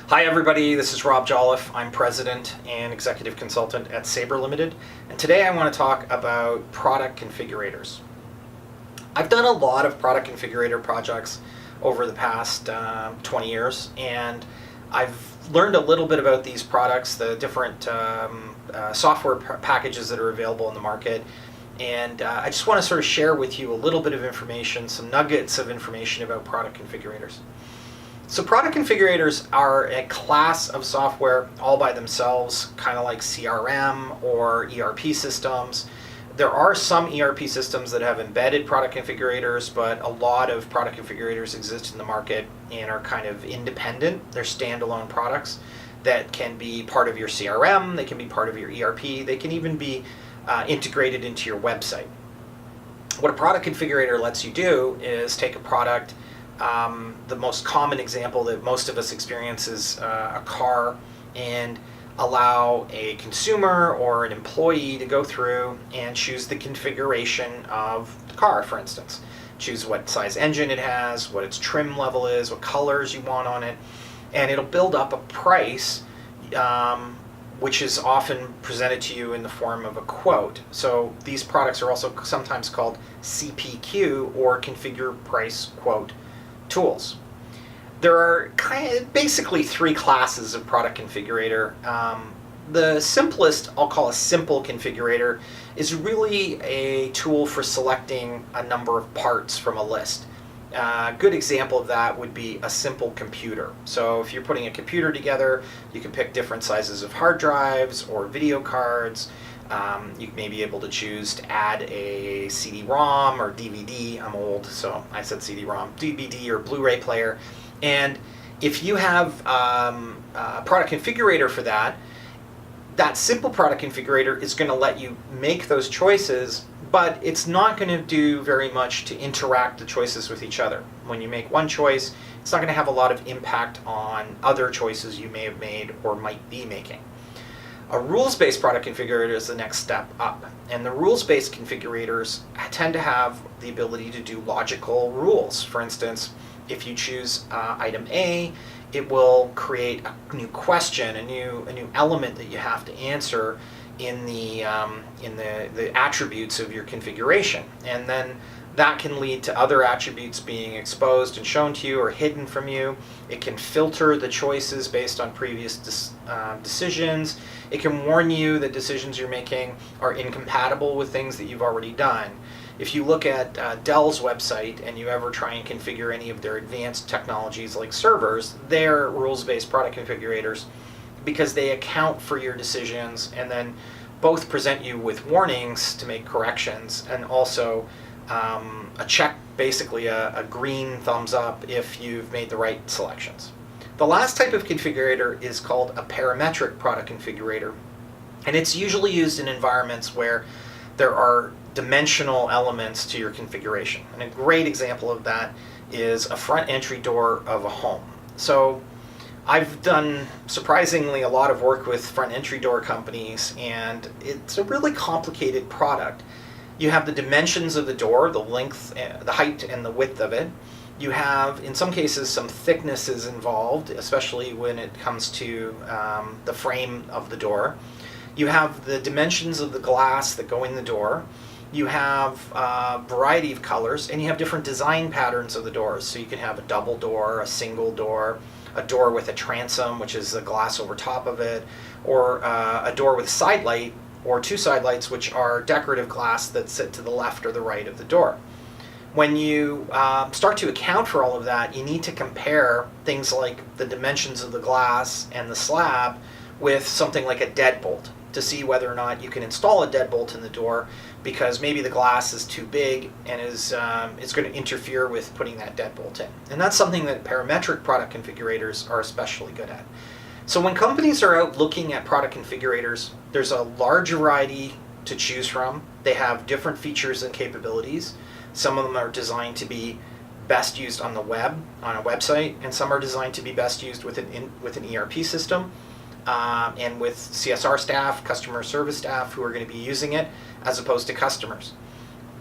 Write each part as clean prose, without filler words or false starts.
Hi everybody, this is Rob Jolliffe. I'm President and Executive Consultant at Sabre Limited, and today I want to talk about product configurators. I've done a lot of product configurator projects over the past 20 years, and I've learned a little bit about these products, the different software packages that are available in the market, and I just want to sort of share with you a little bit of information, some nuggets of information about product configurators. So product configurators are a class of software all by themselves, kind of like CRM or ERP systems. There are some ERP systems that have embedded product configurators, but a lot of product configurators exist in the market and are kind of independent. They're standalone products that can be part of your CRM, they can be part of your ERP, they can even be integrated into your website. What a product configurator lets you do is take a product. The most common example that most of us experience is a car, and allow a consumer or an employee to go through and choose the configuration of the car, for instance. Choose what size engine it has, what its trim level is, what colors you want on it, and it'll build up a price which is often presented to you in the form of a quote. So these products are also sometimes called CPQ, or configure price quote tools. There are basically three classes of product configurator. The simplest, I'll call a simple configurator, is really a tool for selecting a number of parts from a list. A good example of that would be a simple computer. So if you're putting a computer together, you can pick different sizes of hard drives or video cards. You may be able to choose to add a CD-ROM or DVD. I'm old, so I said CD-ROM, DVD or Blu-ray player. And if you have a product configurator for that, that simple product configurator is going to let you make those choices, but it's not going to do very much to interact the choices with each other. When you make one choice, it's not going to have a lot of impact on other choices you may have made or might be making. A rules-based product configurator is the next step up, and the rules-based configurators tend to have the ability to do logical rules. For instance, if you choose item A, it will create a new question, a new element that you have to answer in the attributes of your configuration, and then that can lead to other attributes being exposed and shown to you or hidden from you. It can filter the choices based on previous decisions. It can warn you that decisions you're making are incompatible with things that you've already done. If you look at Dell's website and you ever try and configure any of their advanced technologies like servers, they're rules-based product configurators because they account for your decisions and then both present you with warnings to make corrections and also a check, basically a green thumbs up if you've made the right selections. The last type of configurator is called a parametric product configurator, and it's usually used in environments where there are dimensional elements to your configuration. And a great example of that is a front entry door of a home. So I've done surprisingly a lot of work with front entry door companies, and it's a really complicated product. You have the dimensions of the door, the length, the height and the width of it. You have, in some cases, some thicknesses involved, especially when it comes to the frame of the door. You have the dimensions of the glass that go in the door. You have a variety of colors, and you have different design patterns of the doors. So you can have a double door, a single door, a door with a transom, which is the glass over top of it, or a door with a side light, or two side lights, which are decorative glass that sit to the left or the right of the door. When you start to account for all of that, you need to compare things like the dimensions of the glass and the slab with something like a deadbolt to see whether or not you can install a deadbolt in the door, because maybe the glass is too big and is going to interfere with putting that deadbolt in. And that's something that parametric product configurators are especially good at. So when companies are out looking at product configurators, there's a large variety to choose from. They have different features and capabilities. Some of them are designed to be best used on the web, on a website, and some are designed to be best used with an ERP system and with CSR staff, customer service staff, who are going to be using it, as opposed to customers.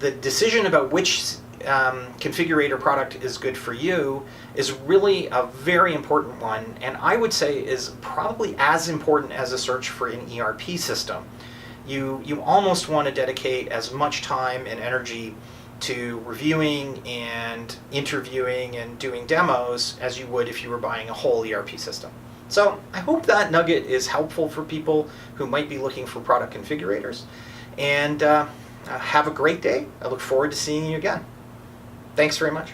The decision about which configurator product is good for you is really a very important one, and I would say is probably as important as a search for an ERP system. You almost want to dedicate as much time and energy to reviewing and interviewing and doing demos as you would if you were buying a whole ERP system. So I hope that nugget is helpful for people who might be looking for product configurators. And have a great day. I look forward to seeing you again. Thanks very much.